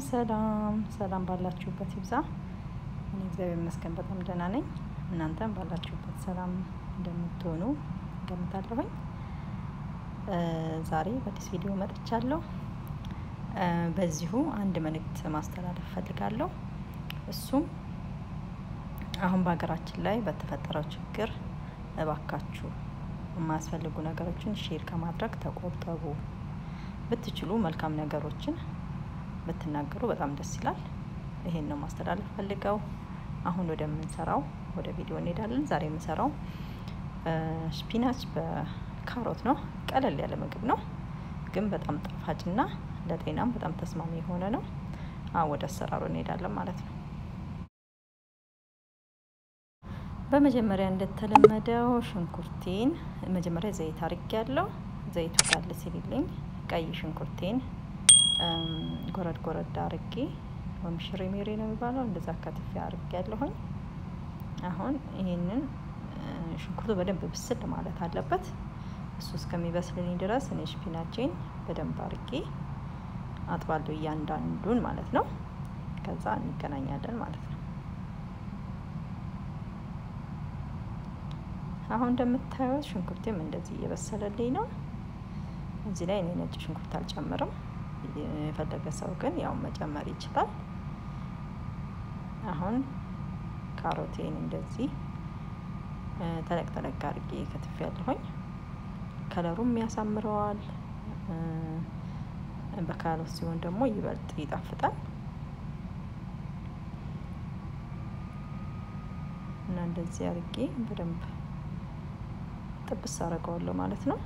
ሰላም ባላችሁበት ይብዛ። እኔ እግዚአብሔር ይመስገን በጣም ደህና ነኝ። እናንተም ባላችሁበት ሰላም እንደምትሆኑ ገምታለሁኝ። ዛሬ በአዲስ ቪዲዮ መጥቻለሁ። በዚሁ አንድ መልእክት ማስተላለፍ ፈልጋለሁ። እሱም አሁን በሀገራችን ላይ በተፈጠረው ችግር እባካችሁ የማያስፈልጉ ነገሮችን ሼር ከማድረግ ተቆጠቡ። ብትችሉ መልካም ነገሮችን ብትናገሩ በጣም ደስ ይላል። ይሄን ነው ማስተላለፍ ፈልገው። አሁን ወደ ቪዲዮ እንሄዳለን። ዛሬ የምሰራው ስፒናች በካሮት ነው። ቀለል ያለ ምግብ ነው፣ ግን በጣም ጣፋጭና ለጤናም በጣም ተስማሚ የሆነ ነው። ወደ አሰራሩ እንሄዳለን ማለት ነው። በመጀመሪያ እንደተለመደው ሽንኩርቴን መጀመሪያ ዘይት አድርጌያለሁ። ዘይቱ ካለ ሲልልኝ ቀይ ሽንኩርቴን ጎረድ አድርጌ ወይም ሽሪሜሪ ነው የሚባለው እንደዛ ከትፌ አድርጌያለሁኝ። አሁን ይሄንን ሽንኩርቱ በደንብ ብስል ማለት አለበት። እሱ እስከሚበስልልኝ ድረስ እኔ ስፒናቼን በደንብ አድርጌ አጥባለሁ፣ እያንዳንዱን ማለት ነው። ከዛ እንገናኛለን ማለት ነው። አሁን እንደምታዩት ሽንኩርቴም እንደዚህ እየበሰለልኝ ነው። እዚህ ላይ እኔ ነጭ ሽንኩርት አልጨምርም። የፈለገ ሰው ግን ያው መጨመር ይችላል። አሁን ካሮቴን እንደዚህ ተለቅ አድርጌ ከትፌያለሁኝ። ከለሩም ያሳምረዋል። በካሮት ሲሆን ደግሞ ይበልጥ ይጣፍጣል እና እንደዚህ አድርጌ በደንብ ጥብስ አደርገዋለሁ ማለት ነው።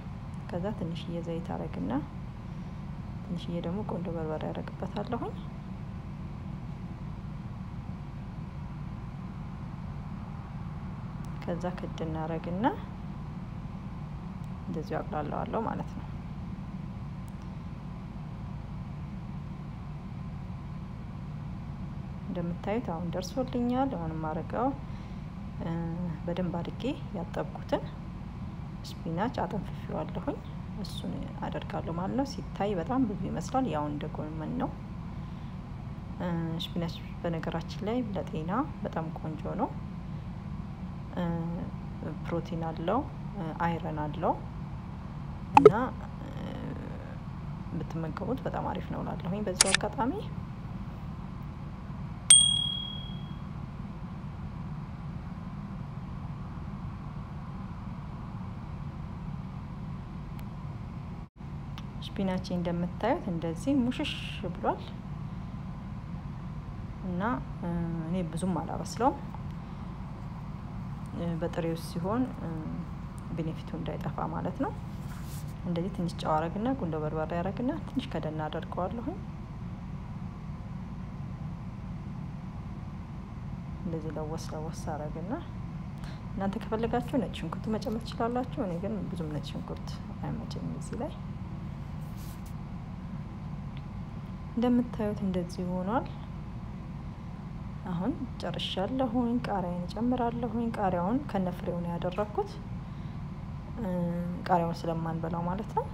ከዛ ትንሽዬ ዘይት አደርግና ትንሽዬ ደግሞ ቆንጆ በርበሬ አደርግበታለሁኝ። ከዛ ክድና አደርግና እንደዚህ አቅላለዋለሁ ማለት ነው። እንደምታዩት አሁን ደርሶልኛል። አሁን ማረጋው በደንብ አድርጌ ያጠብኩትን ስፒናች አጠንፍፌዋለሁኝ። እሱን አደርጋለሁ ማለት ነው። ሲታይ በጣም ብዙ ይመስላል፣ ያው እንደ ጎመን ነው። ስፒናች በነገራችን ላይ ለጤና በጣም ቆንጆ ነው። ፕሮቲን አለው፣ አይረን አለው እና ብትመገቡት በጣም አሪፍ ነው እላለሁኝ በዚህ አጋጣሚ። ስፒናች እንደምታዩት እንደዚህ ሙሽሽ ብሏል እና እኔ ብዙም አላበስለውም። በጥሬው ሲሆን ቤኔፊቱ እንዳይጠፋ ማለት ነው። እንደዚህ ትንሽ ጨው አረግና ቁንዶ በርበሬ አረግና ትንሽ ከደና አደርገዋለሁኝ። እንደዚህ ለወስ አረግና እናንተ ከፈለጋችሁ ነጭ ሽንኩርት መጨመር ትችላላችሁ። እኔ ግን ብዙም ነጭ ሽንኩርት አይመቸኝም እዚህ ላይ። እንደምታዩት እንደዚህ ሆኗል። አሁን ጨርሻለሁኝ። ቃሪያን እጨምራለሁኝ። ቃሪያውን ከነፍሬው ነው ያደረኩት፣ ቃሪያውን ስለማንበላው ማለት ነው።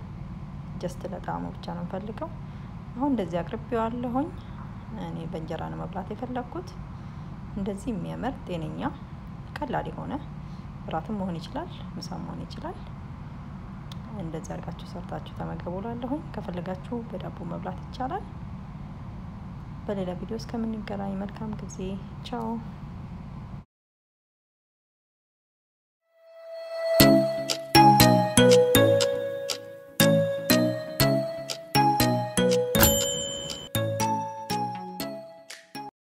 ጀስት ለጣዕሙ ብቻ ነው የምፈልገው። አሁን እንደዚህ አቅርቤዋለሁኝ። እኔ በእንጀራ ነው መብላት የፈለኩት። እንደዚህ የሚያምር ጤነኛ ቀላል የሆነ እራትም መሆን ይችላል፣ ምሳም መሆን ይችላል። እንደዚህ አድርጋችሁ ሰርታችሁ ተመገቡላለሁኝ። ከፈለጋችሁ በዳቦ መብላት ይቻላል። በሌላ ቪዲዮ እስከምንገናኝ መልካም ጊዜ። ቻው።